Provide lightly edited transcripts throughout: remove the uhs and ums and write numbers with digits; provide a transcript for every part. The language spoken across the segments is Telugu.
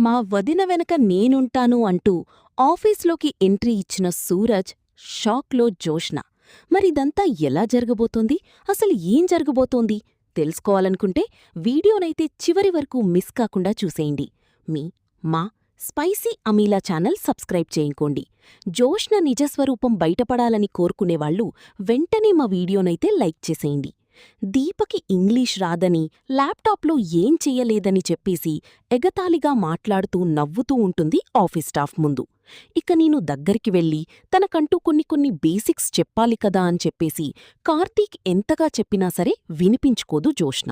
మా వదిన వెనక నేనుంటాను అంటూ ఆఫీస్లోకి ఎంట్రీ ఇచ్చిన సూరజ్, షాక్లో జోష్న. మరిదంతా ఎలా జరగబోతోంది? అసలు ఏం జరగబోతోంది? తెలుసుకోవాలనుకుంటే వీడియోనైతే చివరి వరకు మిస్ కాకుండా చూసేయండి. మా స్పైసీ అమీలా ఛానల్ సబ్స్క్రైబ్ చేయింకోండి. జోష్న నిజస్వరూపం బయటపడాలని కోరుకునేవాళ్లు వెంటనే మా వీడియోనైతే లైక్ చేసేయండి. దీపకి ఇంగ్లీష్ రాదని, ల్యాప్టాప్లో ఏం చెయ్యలేదని చెప్పేసి ఎగతాళిగా మాట్లాడుతూ నవ్వుతూ ఉంటుంది ఆఫీస్ స్టాఫ్ ముందు. ఇక నేను దగ్గరికి వెళ్ళి తనకంటూ కొన్ని బేసిక్స్ చెప్పాలి కదా అని చెప్పేసి కార్తీక్ ఎంతగా చెప్పినా సరే వినిపించుకోదు జోష్న.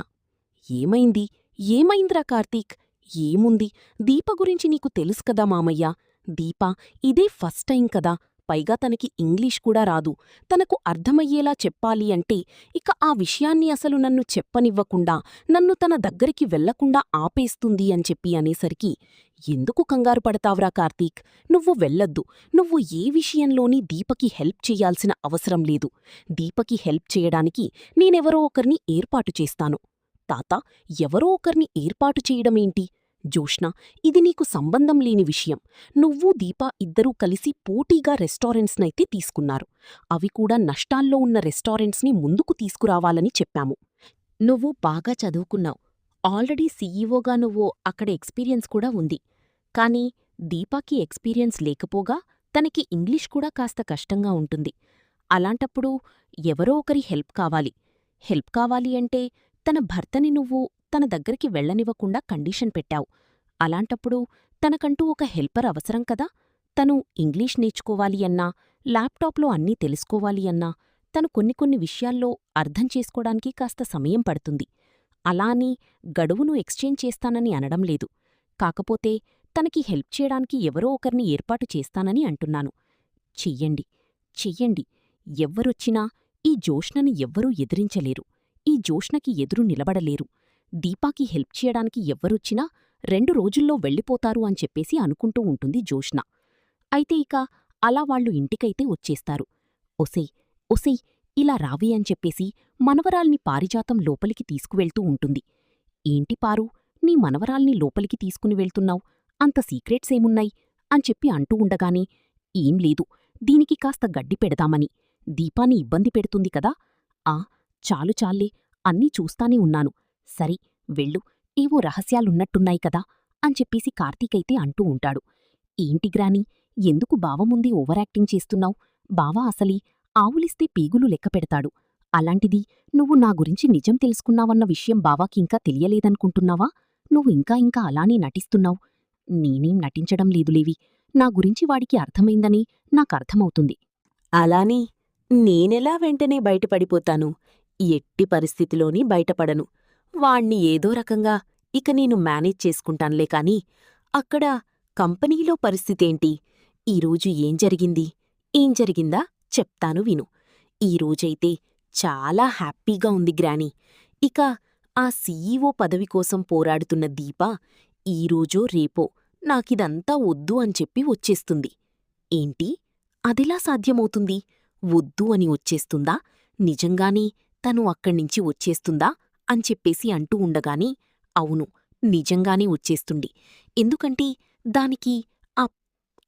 ఏమైంది? ఏమైందిరా కార్తీక్? ఏముంది? దీప గురించి నీకు తెలుసు కదా మామయ్యా. దీప ఇదే ఫస్ట్ టైం కదా, పైగా తనకి ఇంగ్లీష్ కూడా రాదు. తనకు అర్థమయ్యేలా చెప్పాలి అంటే ఇక ఆ విషయాన్ని అసలు నన్ను చెప్పనివ్వకుండా, నన్ను తన దగ్గరికి వెళ్లకుండా ఆపేస్తుంది అని చెప్పి అనేసరికి, ఎందుకు కంగారు పడతావ్రా కార్తీక్? నువ్వు వెళ్ళొద్దు. నువ్వు ఏ విషయంలోని దీపకి హెల్ప్ చెయ్యాల్సిన అవసరం లేదు. దీపకి హెల్ప్ చేయడానికి నేనెవరో ఒకరిని ఏర్పాటు చేస్తాను. తాత, ఎవరో ఒకరిని ఏర్పాటు చేయడమేంటి? జోష్న, ఇది నీకు సంబంధం లేని విషయం. నువ్వు దీప ఇద్దరూ కలిసి పోటీగా రెస్టారెంట్స్నైతే తీసుకున్నారు. అవి కూడా నష్టాల్లో ఉన్న రెస్టారెంట్స్ని ముందుకు తీసుకురావాలని చెప్పాము. నువ్వు బాగా చదువుకున్నావు. ఆల్రెడీ సీఈఓగా నువ్వు అక్కడ ఎక్స్పీరియన్స్ కూడా ఉంది. కానీ దీపాకి ఎక్స్పీరియన్స్ లేకపోగా తనకి ఇంగ్లీష్ కూడా కాస్త కష్టంగా ఉంటుంది. అలాంటప్పుడు ఎవరో ఒకరి హెల్ప్ కావాలి. హెల్ప్ కావాలి అంటే తన భర్తని నువ్వు తన దగ్గరికి వెళ్లనివ్వకుండా కండీషన్ పెట్టావు. అలాంటప్పుడు తనకంటూ ఒక హెల్పర్ అవసరం కదా. తను ఇంగ్లీష్ నేర్చుకోవాలి అన్నా, ల్యాప్టాప్లో అన్నీ తెలుసుకోవాలి అన్నా, తను కొన్ని విషయాల్లో అర్థం చేసుకోడానికి కాస్త సమయం పడుతుంది. అలా అని గడువును ఎక్స్చేంజ్ చేస్తానని అనడం లేదు. కాకపోతే తనకి హెల్ప్ చేయడానికి ఎవరో ఒకరిని ఏర్పాటు చేస్తానని అంటున్నాను. చెయ్యండి, చెయ్యండి. ఎవ్వరొచ్చినా ఈ జోష్నని ఎవ్వరూ ఎదిరించలేరు. ఈ జోష్నకి ఎదురు నిలబడలేరు. దీపాకి హెల్ప్ చేయడానికి ఎవ్వరొచ్చినా 2 రోజుల్లో వెళ్ళిపోతారు అని చెప్పేసి అనుకుంటూ ఉంటుంది జోష్న. అయితే ఇక అలా వాళ్ళు ఇంటికైతే వచ్చేస్తారు. ఒసేయ్, ఒసేయ్, ఇలా రావి అని చెప్పేసి మనవరాల్ని పారిజాతం లోపలికి తీసుకువెళ్తూ ఉంటుంది. ఏంటి పారు, నీ మనవరాల్ని లోపలికి తీసుకుని వెళ్తున్నావ్? అంత సీక్రెట్సేమున్నాయి? అని చెప్పి అంటూ ఉండగానే, ఏం లేదు, దీనికి కాస్త గడ్డి పెడదామని. దీపాన్ని ఇబ్బంది పెడుతుంది కదా. చాలు చాల్లే, అన్నీ చూస్తానే ఉన్నాను. సరే వెళ్ళు, ఏవో రహస్యాలున్నట్టున్నాయి కదా అని చెప్పేసి కార్తీకైతే అంటూ ఉంటాడు. ఏంటి గ్రాని, ఎందుకు బావముందే ఓవరాక్టింగ్ చేస్తున్నావ్? బావా అసలీ ఆవులిస్తే పీగులు లెక్క పెడతాడు. అలాంటిది నువ్వు నా గురించి నిజం తెలుసుకున్నావన్న విషయం బావాకింకా తెలియలేదనుకుంటున్నావా? నువ్వు ఇంకా అలానే నటిస్తున్నావ్. నేనేం నటించడం లేదులేవి. నా గురించి వాడికి అర్థమైందని నాకర్థమవుతుంది. అలాని నేనెలా వెంటనే బయటపడిపోతాను? ఎట్టి పరిస్థితిలోని బయటపడను. వాణ్ణి ఏదో రకంగా ఇక నేను మేనేజ్ చేసుకుంటాన్లే కాని, అక్కడ కంపెనీలో పరిస్థితేంటి? ఈరోజు ఏం జరిగింది? ఏం జరిగిందా చెప్తాను విను. ఈరోజైతే చాలా హ్యాపీగా ఉంది గ్రానీ. ఇక ఆ సీఈఓ పదవి కోసం పోరాడుతున్న దీప ఈరోజో రేపో నాకిదంతా వద్దు అని చెప్పి వచ్చేస్తుంది. ఏంటి? అదెలా సాధ్యమవుతుంది? వద్దు అని వచ్చేస్తుందా? నిజంగానే తను అక్కడ్నించి వచ్చేస్తుందా అని చెప్పేసి అంటూ ఉండగానే, అవును, నిజంగానే వచ్చేస్తుంది. ఎందుకంటే దానికి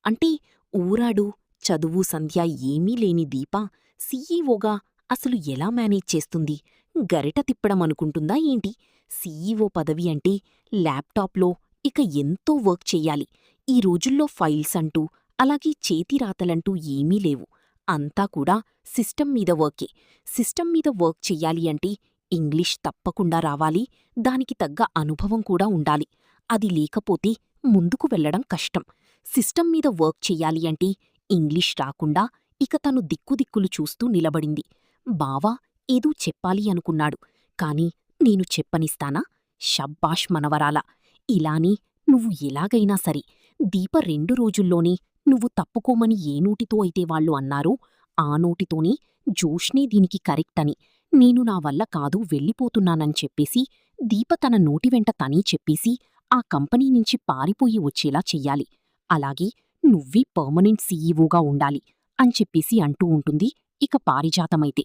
అంటే ఊరాడు, చదువు, సంధ్య ఏమీ లేని దీప సీఈఓగా అసలు ఎలా మేనేజ్ చేస్తుంది? గరిట తిప్పడమనుకుంటుందా ఏంటి? సీఈఓ పదవి అంటే ల్యాప్టాప్లో ఇక ఎంతో వర్క్ చెయ్యాలి. ఈ రోజుల్లో ఫైల్స్ అంటూ, అలాగే చేతిరాతలంటూ ఏమీ లేవు. అంతా కూడా సిస్టమ్ మీద వర్కే. సిస్టమ్ మీద వర్క్ చెయ్యాలి అంటే ఇంగ్లీష్ తప్పకుండా రావాలి. దానికి తగ్గ అనుభవం కూడా ఉండాలి. అది లేకపోతే ముందుకు వెళ్లడం కష్టం. సిస్టమ్ మీద వర్క్ చెయ్యాలి అంటే ఇంగ్లీష్ రాకుండా ఇక తను దిక్కుదిక్కులు చూస్తూ నిలబడింది. బావా ఏదో చెప్పాలి అనుకున్నాడు. కాని నేను చెప్పనిస్తానా? షబ్బాష్ మనవరాలా! ఇలానే నువ్వు ఎలాగైనా సరే దీప 2 రోజుల్లోనే నువ్వు తప్పుకోమని ఏ నోటితో అయితే వాళ్ళు అన్నారో ఆ నోటితోనే జోష్నే దీనికి కరెక్టని, నేను నా వల్ల కాదు వెళ్ళిపోతున్నానని చెప్పేసి దీప తన నోటివెంట తనే చెప్పేసి ఆ కంపెనీ నుంచి పారిపోయి వచ్చేలా చెయ్యాలి. అలాగే నువ్వే పర్మనెంట్ సీఈఓగా ఉండాలి అని చెప్పేసి అంటూ ఉంటుంది ఇక పారిజాతమైతే.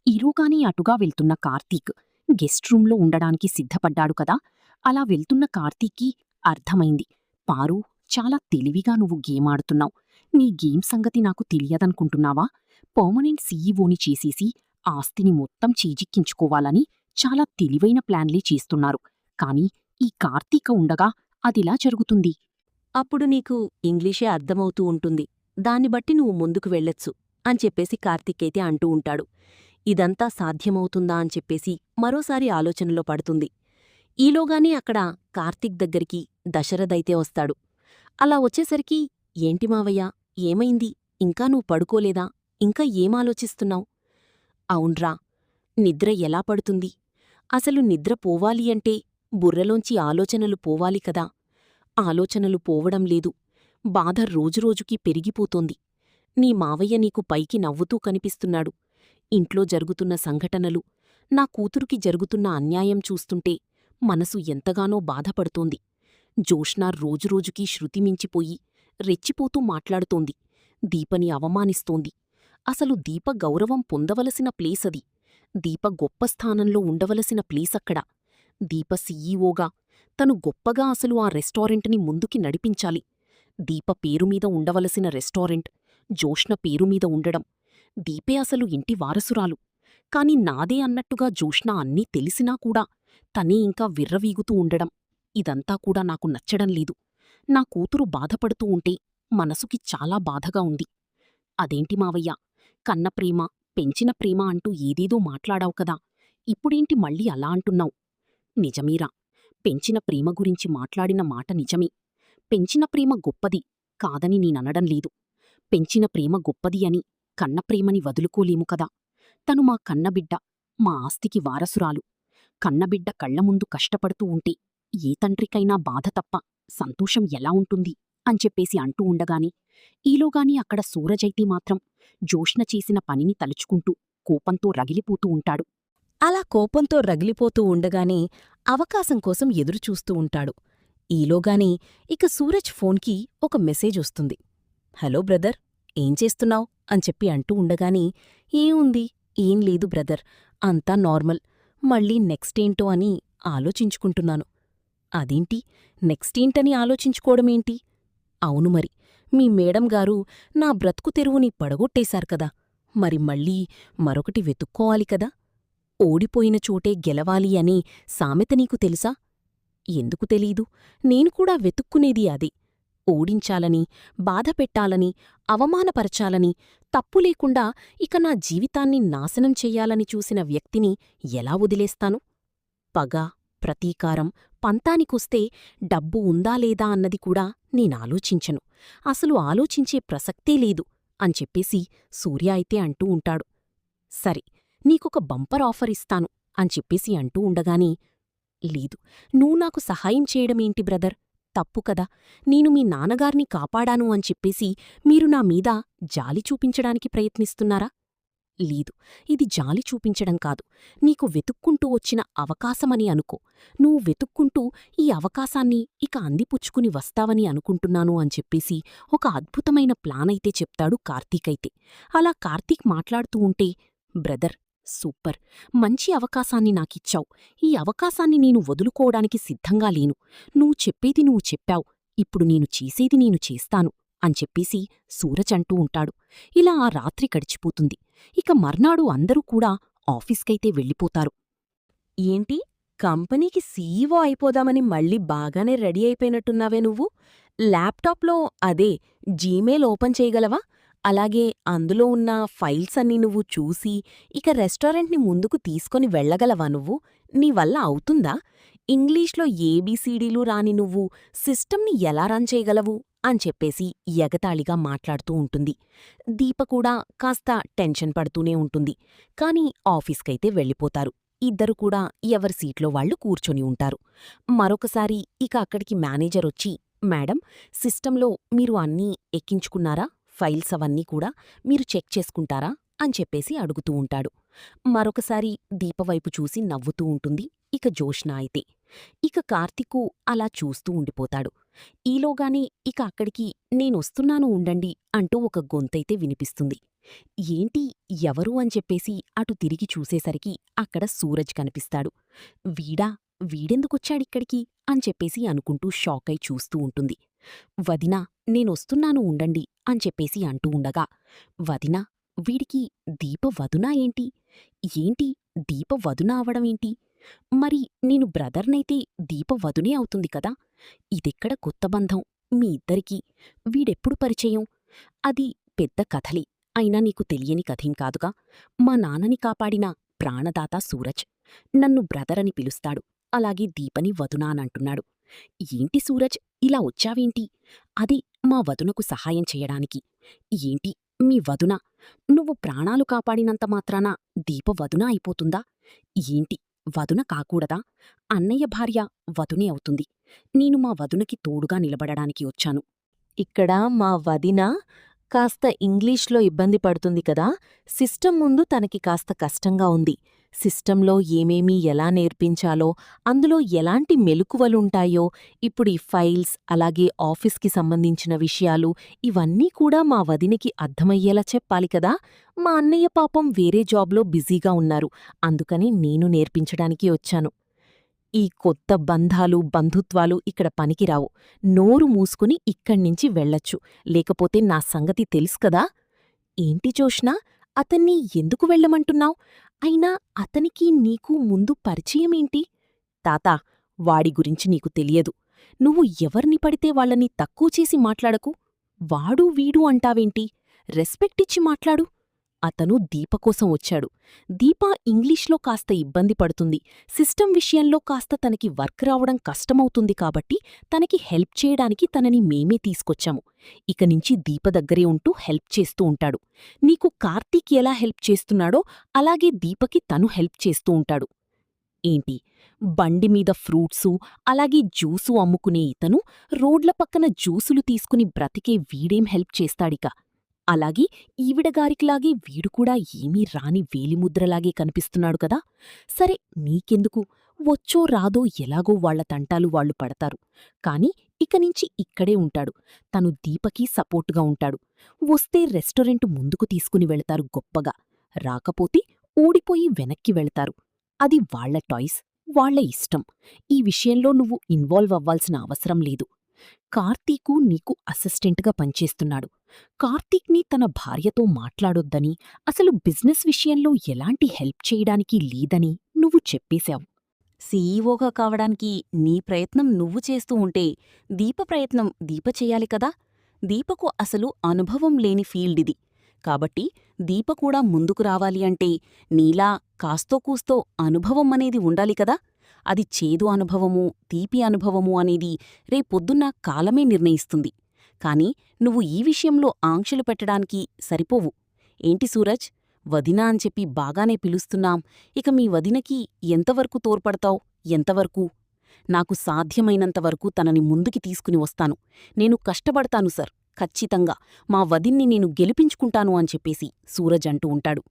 ఈరోగానే అటుగా వెళ్తున్న కార్తీక్ గెస్ట్ రూంలో ఉండడానికి సిద్ధపడ్డాడు కదా. అలా వెళ్తున్న కార్తీక్కి అర్థమైంది, పారు, చాలా తెలివిగా నువ్వు గేమ్ ఆడుతున్నావు. నీ గేమ్ సంగతి నాకు తెలియదనుకుంటున్నావా? పర్మనెంట్ సీఈఓని చేసేసి ఆస్తిని మొత్తం చేజిక్కించుకోవాలని చాలా తెలివైన ప్లాన్లే చేస్తున్నారు. కాని ఈ కార్తీక ఉండగా అదిలా జరుగుతుంది. అప్పుడు నీకు ఇంగ్లీషే అర్థమవుతూ ఉంటుంది. దాన్ని బట్టి నువ్వు ముందుకు వెళ్ళొచ్చు అని చెప్పేసి కార్తీకైతే అంటూ ఉంటాడు. ఇదంతా సాధ్యమవుతుందా అని చెప్పేసి మరోసారి ఆలోచనలో పడుతుంది. ఈలోగానే అక్కడ కార్తీక్ దగ్గరికి దశరథైతే వస్తాడు. అలా వచ్చేసరికి, ఏంటి మావయ్యా, ఏమైంది? ఇంకా నువ్వు పడుకోలేదా? ఇంకా ఏమాలోచిస్తున్నావు? అవున్రా, నిద్ర ఎలా పడుతుంది? అసలు నిద్ర పోవాలి అంటే బుర్రలోంచి ఆలోచనలు పోవాలి కదా. ఆలోచనలు పోవడం లేదు. బాధ రోజురోజుకీ పెరిగిపోతోంది. నీ మావయ్య నీకు పైకి నవ్వుతూ కనిపిస్తున్నాడు. ఇంట్లో జరుగుతున్న సంఘటనలు, నా కూతురుకి జరుగుతున్న అన్యాయం చూస్తుంటే మనసు ఎంతగానో బాధపడుతోంది. జోష్నా రోజురోజుకీ శృతిమించిపోయి రెచ్చిపోతూ మాట్లాడుతోంది. దీపని అవమానిస్తోంది. అసలు దీప గౌరవం పొందవలసిన ప్లేసది. దీప గొప్ప స్థానంలో ఉండవలసిన ప్లేసక్కడ. దీప సీఈఓగా తను గొప్పగా అసలు ఆ రెస్టారెంట్ని ముందుకి నడిపించాలి. దీప పేరుమీద ఉండవలసిన రెస్టారెంట్ జోష్న పేరుమీద ఉండడం. దీపే అసలు ఇంటి వారసురాలు. కాని నాదే అన్నట్టుగా జోష్న అన్నీ తెలిసినా కూడా తనే ఇంకా విర్రవీగుతూ ఉండడం, ఇదంతా కూడా నాకు నచ్చడంలేదు. నా కూతురు బాధపడుతూ ఉంటే మనసుకి చాలా బాధగా ఉంది. అదేంటి మావయ్యా, కన్నప్రేమ, పెంచిన ప్రేమ అంటూ ఏదేదో మాట్లాడావు కదా, ఇప్పుడేంటి మళ్ళీ అలా అంటున్నావు? నిజమేరా, పెంచిన ప్రేమ గురించి మాట్లాడిన మాట నిజమే. పెంచిన ప్రేమ గొప్పది కాదని నేననడం లేదు. పెంచిన ప్రేమ గొప్పది అని కన్నప్రేమని వదులుకోలేము కదా. తను మా కన్నబిడ్డ, మా ఆస్తికి వారసురాలు. కన్నబిడ్డ కళ్లముందు కష్టపడుతూ ఉంటే ఏ తండ్రికైనా బాధ తప్ప సంతోషం ఎలా ఉంటుంది అని చెప్పేసి అంటూ ఉండగాని, ఈలోగాని అక్కడ సూరజైతే మాత్రం జోష్న చేసిన పనిని తలుచుకుంటూ కోపంతో రగిలిపోతూ ఉంటాడు. అలా కోపంతో రగిలిపోతూ ఉండగానే అవకాశం కోసం ఎదురుచూస్తూ ఉంటాడు. ఈలోగానే ఇక సూరజ్ ఫోన్కి ఒక మెసేజ్ వస్తుంది. హలో బ్రదర్, ఏం చేస్తున్నావ్ అని చెప్పి అంటూ ఉండగాని, ఏముంది, ఏం లేదు బ్రదర్, అంతా నార్మల్. మళ్ళీ నెక్స్టేంటో అని ఆలోచించుకుంటున్నాను. అదేంటి, నెక్స్టేంటని ఆలోచించుకోవడమేంటి? అవును మరి, మీ మేడంగారు నా బ్రతుకు తెరువుని పడగొట్టేశారు కదా, మరి మళ్ళీ మరొకటి వెతుక్కోవాలి కదా. ఓడిపోయిన చోటే గెలవాలి అనే సామెత నీకు తెలుసా? ఎందుకు తెలీదు, నేను కూడా వెతుక్కునేది అదే. ఓడించాలని, బాధపెట్టాలని, అవమానపరచాలని, తప్పు లేకుండా ఇక నా జీవితాన్ని నాశనం చెయ్యాలని చూసిన వ్యక్తిని ఎలా వదిలేస్తాను? పగ, ప్రతీకారం, పంతానికొస్తే డబ్బు ఉందా లేదా అన్నది కూడా నేనాలోచించను. అసలు ఆలోచించే ప్రసక్తే లేదు అని చెప్పేసి సూర్య అయితే అంటూ ఉంటాడు. సరే, నీకొక బంపర్ ఆఫర్ ఇస్తాను అని చెప్పేసి అంటూ ఉండగానే, లేదు, నువ్వు నాకు సహాయం చేయడమేంటి బ్రదర్, తప్పు కదా. నేను మీ నాన్నగారిని కాపాడాను అని చెప్పేసి మీరు నా మీద జాలి చూపించడానికి ప్రయత్నిస్తున్నారా? లేదు, ఇది జాలి చూపించడం కాదు. నీకు వెతుక్కుంటూ వచ్చిన అవకాశమని అనుకో. నువ్వు వెతుక్కుంటూ ఈ అవకాశాన్ని ఇక అందిపుచ్చుకుని వస్తావని అనుకుంటున్నాను అని చెప్పేసి ఒక అద్భుతమైన ప్లానైతే చెప్తాడు కార్తీకైతే. అలా కార్తీక్ మాట్లాడుతూ ఉంటే, బ్రదర్, సూపర్, మంచి అవకాశాన్ని నాకిచ్చావు. ఈ అవకాశాన్ని నేను వదులుకోవడానికి సిద్ధంగా లేను. నువ్వు చెప్పేది నువ్వు చెప్పావు, ఇప్పుడు నేను చేసేది నేను చేస్తాను అని చెప్పేసి సూరజ్ అంటూ ఉంటాడు. ఇలా ఆ రాత్రి గడిచిపోతుంది. ఇక మర్నాడు అందరూ కూడా ఆఫీస్కైతే వెళ్ళిపోతారు. ఏంటి, కంపెనీకి సీఈఓ అయిపోదామని మళ్ళీ బాగానే రెడీ అయిపోయినట్టున్నావే నువ్వు? ల్యాప్టాప్లో అదే జీమెయిల్ ఓపెన్ చేయగలవా? అలాగే అందులో ఉన్న ఫైల్స్ అన్నీ నువ్వు చూసి ఇక రెస్టారెంట్ని ముందుకు తీసుకొని వెళ్ళగలవా నువ్వు? నీ వల్ల అవుతుందా? ఇంగ్లీష్లో ఏబీసీడీలు రాని నువ్వు సిస్టమ్ని ఎలా రన్ చేయగలవు అని చెప్పేసి ఎగతాళిగా మాట్లాడుతూ ఉంటుంది. దీప కూడా కాస్త టెన్షన్ పడుతూనే ఉంటుంది. కాని ఆఫీస్కైతే వెళ్ళిపోతారు. ఇద్దరు కూడా ఎవరి సీట్లో వాళ్లు కూర్చొని ఉంటారు. మరొకసారి ఇక అక్కడికి మేనేజరొచ్చి, మేడం, సిస్టంలో మీరు అన్నీ ఎక్కించుకున్నారా? ఫైల్స్ అవన్నీ కూడా మీరు చెక్ చేసుకుంటారా అని చెప్పేసి అడుగుతూ ఉంటాడు. మరొకసారి దీపవైపు చూసి నవ్వుతూ ఉంటుంది ఇక జోష్న అయితే. ఇక కార్తీకు అలా చూస్తూ ఉండిపోతాడు. ఈలోగానే ఇక అక్కడికి నేనొస్తున్నాను ఉండండి అంటూ ఒక గొంతైతే వినిపిస్తుంది. ఏంటి, ఎవరు అని చెప్పేసి అటు తిరిగి చూసేసరికి అక్కడ సూరజ్ కనిపిస్తాడు. వీడా, వీడెందుకొచ్చాడిక్కడికి అని చెప్పేసి అనుకుంటూ షాకై చూస్తూ ఉంటుంది. వదినా నేనొస్తున్నాను ఉండండి అని చెప్పేసి అంటూ ఉండగా, వదినా వీడికి దీప వదునా ఏంటి? ఏంటి దీప వదున అవడమేంటి? మరి నేను బ్రదర్నైతే దీప వదునే అవుతుంది కదా? ఇదెక్కడ కొత్త బంధం మీ ఇద్దరికీ? వీడెప్పుడు పరిచయం? అది పెద్ద కథలే. అయినా నీకు తెలియని కథేం కాదుగా. మా నాన్నని కాపాడిన ప్రాణదాత సూరజ్. నన్ను బ్రదరని పిలుస్తాడు. అలాగే దీపని వదునా అనంటున్నాడు. ఏంటి సూరజ్ ఇలా వచ్చావేంటి? అది మా వదునకు సహాయం చెయ్యడానికి. ఏంటి మీ వదున? నువ్వు ప్రాణాలు కాపాడినంత మాత్రాన దీప వదున అయిపోతుందా? ఏంటి వదున కాకూడదా? అన్నయ్య భార్య వదునే అవుతుంది. నేను మా వదునకి తోడుగా నిలబడడానికి వచ్చాను. ఇక్కడ మా వదిన కాస్త ఇంగ్లీష్లో ఇబ్బంది పడుతుంది కదా, సిస్టమ్ ముందు తనకి కాస్త కష్టంగా ఉంది. సిస్టంలో ఏమేమీ ఎలా నేర్పించాలో, అందులో ఎలాంటి మెలకువలుంటాయో, ఇప్పుడు ఈ ఫైల్స్, అలాగే ఆఫీస్కి సంబంధించిన విషయాలు, ఇవన్నీ కూడా మా వదినకి అర్థమయ్యేలా చెప్పాలి కదా. మా అన్నయ్య పాపం వేరే జాబ్లో బిజీగా ఉన్నారు. అందుకని నేను నేర్పించడానికి వచ్చాను. ఈ కొత్త బంధాలు, బంధుత్వాలు ఇక్కడ పనికిరావు. నోరు మూసుకుని ఇక్కడ్నించి వెళ్ళొచ్చు. లేకపోతే నా సంగతి తెలుసుకదా. ఏంటి జోష్నా, అతన్ని ఎందుకు వెళ్ళమంటున్నావ్? అయినా అతనికి నీకు ముందు పరిచయమేంటి? తాతా, వాడి గురించి నీకు తెలియదు. నువ్వు ఎవర్ని పడితే వాళ్ళని తక్కువ చేసి మాట్లాడకు. వాడు వీడు అంటావేంటి? రెస్పెక్టిచ్చి మాట్లాడు. అతను దీప కోసం వచ్చాడు. దీప ఇంగ్లీష్లో కాస్త ఇబ్బంది పడుతుంది. సిస్టమ్ విషయంలో కాస్త తనకి వర్క్ రావడం కష్టమవుతుంది కాబట్టి తనకి హెల్ప్ చేయడానికి తనని మేమే తీసుకొచ్చాము. ఇక నుంచి దీప దగ్గరే ఉంటూ హెల్ప్ చేస్తూ ఉంటాడు. నీకు కార్తీక్ ఎలా హెల్ప్ చేస్తున్నాడో అలాగే దీపకి తను హెల్ప్ చేస్తూ ఉంటాడు. ఏంటి, బండిమీద ఫ్రూట్సు, అలాగే జ్యూసు అమ్ముకునే ఇతను రోడ్ల పక్కన జ్యూసులు తీసుకుని బ్రతికే వీడేం హెల్ప్ చేస్తాడిక? అలాగే ఈవిడగారికిలాగే వీడుకూడా ఏమీ రాని వేలిముద్రలాగే కనిపిస్తున్నాడు కదా. సరే నీకెందుకు, వచ్చో రాదో ఎలాగో వాళ్ల తంటాలు వాళ్లు పడతారు. కాని ఇకనించి ఇక్కడే ఉంటాడు. తను దీపకి సపోర్టుగా ఉంటాడు. వస్తే రెస్టారెంటు ముందుకు తీసుకుని వెళతారు గొప్పగా. రాకపోతే ఊడిపోయి వెనక్కి వెళతారు. అది వాళ్ల టాయిస్, వాళ్ల ఇష్టం. ఈ విషయంలో నువ్వు ఇన్వాల్వ్ అవ్వాల్సిన అవసరం లేదు. కార్తీకు నీకు అసిస్టెంట్గా పనిచేస్తున్నాడు. కార్తీక్ని తన భార్యతో మాట్లాడొద్దని, అసలు బిజినెస్ విషయంలో ఎలాంటి హెల్ప్ చేయడానికి లేదని నువ్వు చెప్పేశావు. సీఈఓగా కావడానికి నీ ప్రయత్నం నువ్వు చేస్తూ ఉంటే దీప ప్రయత్నం దీప చెయ్యాలి కదా. దీపకు అసలు అనుభవం లేని ఫీల్డిది. కాబట్టి దీప కూడా ముందుకు రావాలి అంటే నీలా కాస్తో కూస్తో అనుభవం అనేది ఉండాలి కదా. అది చేదు అనుభవమూ, తీపి అనుభవమూ అనేది రేపొద్దున్న కాలమే నిర్ణయిస్తుంది. కాని నువ్వు ఈ విషయంలో ఆంక్షలు పెట్టడానికి సరిపోవు. ఏంటి సూరజ్, వదినా అని చెప్పి బాగానే పిలుస్తున్నాం. ఇక మీ వదినకి ఎంతవరకు తోడ్పడతావ్? ఎంతవరకు? నాకు సాధ్యమైనంతవరకు తనని ముందుకి తీసుకుని వస్తాను. నేను కష్టపడతాను సర్, ఖచ్చితంగా మా వదిన్ని నేను గెలిపించుకుంటాను అని చెప్పేసి సూరజ్ అంటూ ఉంటాడు.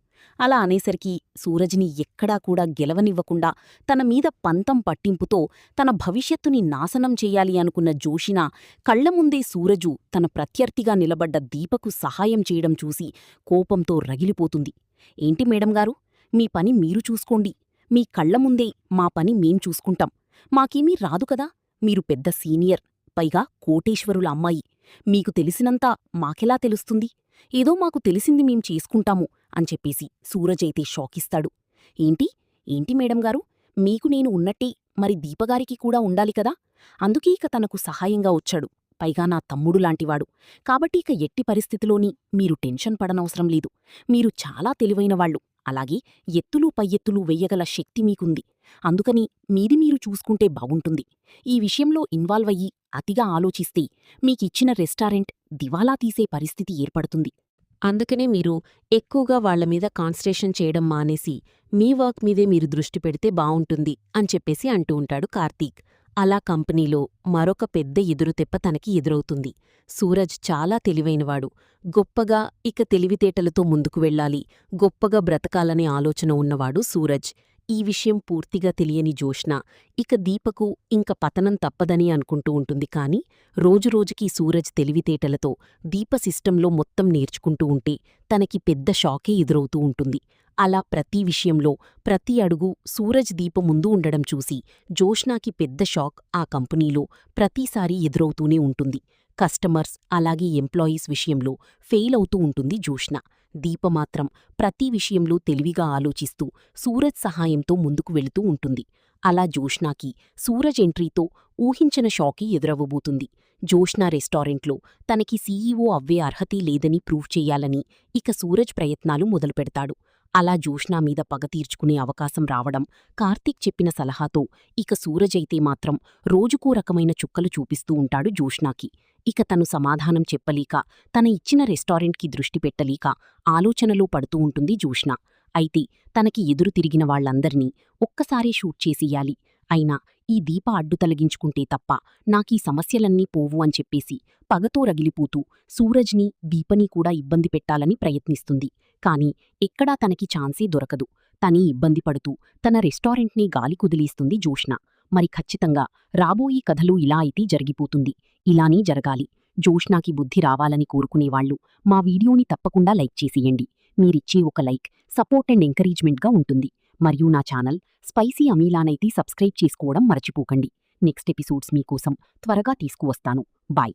అలా అనేసరికి సూరజ్ని ఎక్కడా కూడా గెలవనివ్వకుండా తనమీద పంతం పట్టింపుతో తన భవిష్యత్తుని నాశనం చెయ్యాలి అనుకున్న జోషిన కళ్లముందే సూరజు తన ప్రత్యర్థిగా నిలబడ్డ దీపకు సహాయం చేయడం చూసి కోపంతో రగిలిపోతుంది. ఏంటి మేడంగారు, మీ పని మీరు చూసుకోండి. మీ కళ్లముందే మా పని మేం చూసుకుంటాం. మాకేమీ రాదు కదా. మీరు పెద్ద సీనియర్, పైగా కోటేశ్వరుల అమ్మాయి. మీకు తెలిసినంత మాకెలా తెలుస్తుంది? ఏదో మాకు తెలిసింది మేం చేసుకుంటాము అని చెప్పేసి సూరజైతే షాకిస్తాడు. ఏంటి ఏంటి మేడంగారు, మీకు నేను ఉన్నట్టే మరి దీపగారికి కూడా ఉండాలి కదా. అందుకే ఇక తనకు సహాయంగా వచ్చాడు. పైగా నా తమ్ముడులాంటివాడు. కాబట్టి ఇక ఎట్టి పరిస్థితిలోని మీరు టెన్షన్ పడనవసరం లేదు. మీరు చాలా తెలివైనవాళ్లు. అలాగే ఎత్తులు పైఎత్తులు వెయ్యగల శక్తి మీకుంది. అందుకని మీది మీరు చూసుకుంటే బాగుంటుంది. ఈ విషయంలో ఇన్వాల్వ్ అయ్యి అతిగా ఆలోచిస్తే మీకిచ్చిన రెస్టారెంట్ దివాలా తీసే పరిస్థితి ఏర్పడుతుంది. అందుకనే మీరు ఎక్కువగా వాళ్లమీద కాన్సంట్రేషన్ చేయడం మానేసి మీ వర్క్ మీదే మీరు దృష్టి పెడితే బావుంటుంది అని చెప్పేసి అంటూ ఉంటాడు కార్తీక్. అలా కంపెనీలో మరొక పెద్ద ఎదురుతెప్ప తనకి ఎదురవుతుంది. సూరజ్ చాలా తెలివైనవాడు. గొప్పగా ఇక తెలివితేటలతో ముందుకు వెళ్ళాలి, గొప్పగా బ్రతకాలనే ఆలోచన ఉన్నవాడు సూరజ్. ఈ విషయం పూర్తిగా తెలియని జోష్న ఇక దీపకు ఇంక పతనం తప్పదని అనుకుంటూ ఉంటుంది. కాని రోజురోజుకీ సూరజ్ తెలివితేటలతో దీప సిస్టంలో మొత్తం నేర్చుకుంటూ ఉంటే తనకి పెద్ద షాకే ఎదురవుతూ ఉంటుంది. అలా ప్రతి విషయంలో ప్రతి అడుగు సూరజ్ దీప ముందు ఉండడం చూసి జోష్నాకి పెద్ద షాక్ ఆ కంపెనీలో ప్రతిసారీ ఎదురవుతూనే ఉంటుంది. కస్టమర్స్ అలాగే ఎంప్లాయీస్ విషయంలో ఫెయిల్ అవుతూ ఉంటుంది జోష్న. దీప మాత్రం ప్రతి విషయంలో తెలివిగా ఆలోచిస్తూ సూరజ్ సహాయంతో ముందుకు వెళుతూ ఉంటుంది. అలా జోష్నాకి సూరజ్ ఎంట్రీతో ఊహించని షాకి ఎదురవ్వబోతుంది. జోష్నా రెస్టారెంట్లో తనకి సీఈఓ అవ్వే అర్హతే లేదని ప్రూవ్ చెయ్యాలని ఇక సూరజ్ ప్రయత్నాలు మొదలుపెడతాడు. అలా జోష్నా మీద పగ తీర్చుకునే అవకాశం రావడం, కార్తీక్ చెప్పిన సలహాతో ఇక సూరజ్ అయితే మాత్రం రోజుకో రకమైన చుక్కలు చూపిస్తూ ఉంటాడు జోష్నాకి. ఇక తను సమాధానం చెప్పలేక, తన ఇచ్చిన రెస్టారెంట్కి దృష్టి పెట్టలేక ఆలోచనలో పడుతూ ఉంటుంది జోష్నా. అయితే తనకి ఎదురు తిరిగిన వాళ్లందర్నీ ఒక్కసారే షూట్ చేసియ్యాలి. అయినా ఈ దీప అడ్డు తొలగించుకుంటే తప్ప నాకీ సమస్యలన్నీ పోవు అని చెప్పేసి పగతో రగిలిపోతూ సూరజ్ని, దీపని కూడా ఇబ్బంది పెట్టాలని ప్రయత్నిస్తుంది. కాని ఎక్కడా తనకి ఛాన్సే దొరకదు. తనీ ఇబ్బంది పడుతూ తన రెస్టారెంట్ని గాలి కుదిలేస్తుంది జోష్న. మరి ఖచ్చితంగా రాబోయే కథలో ఇలా అయితే జరిగిపోతుంది. ఇలానే జరగాలి. జోష్నాకి బుద్ధి రావాలని కోరుకునేవాళ్లు మా వీడియోని తప్పకుండా లైక్ చేసేయండి. మీరిచ్చే ఒక లైక్ సపోర్ట్ అండ్ ఎంకరేజ్మెంట్గా ఉంటుంది. మరియు నా ఛానల్ స్పైసీ అమీలానైతే సబ్స్క్రైబ్ చేసుకోవడం మరచిపోకండి. నెక్స్ట్ ఎపిసోడ్స్ మీకోసం త్వరగా తీసుకువస్తాను. బాయ్.